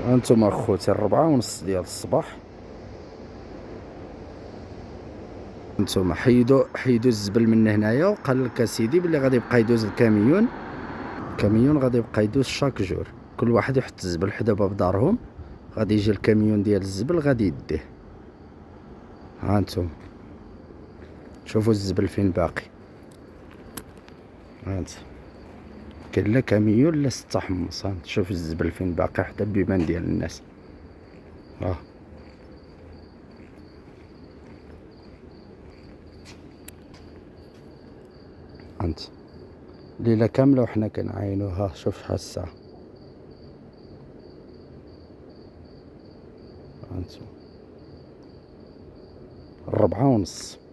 هانتوما خوتي 4:30 ديال الصباح. هانتوما حيدو الزبل من هنايا، وقال لك اسيدي بلي غادي يبقى يدوز الكاميون غادي يبقى يدوز شاك جور، كل واحد يحط الزبل حدا باب دارهم، غادي يجي الكاميون ديال الزبل غادي يديه. هانتوما شوفوا الزبل فين باقي. هانت كاين لا كاميون لا 6 حمص. هانت شوف الزبل فين باقي حدا البيبان ديال الناس. هانت ليلة كاملة وحنا كنعاينوها. شوف شحال الساعة. هانتوما 4:30.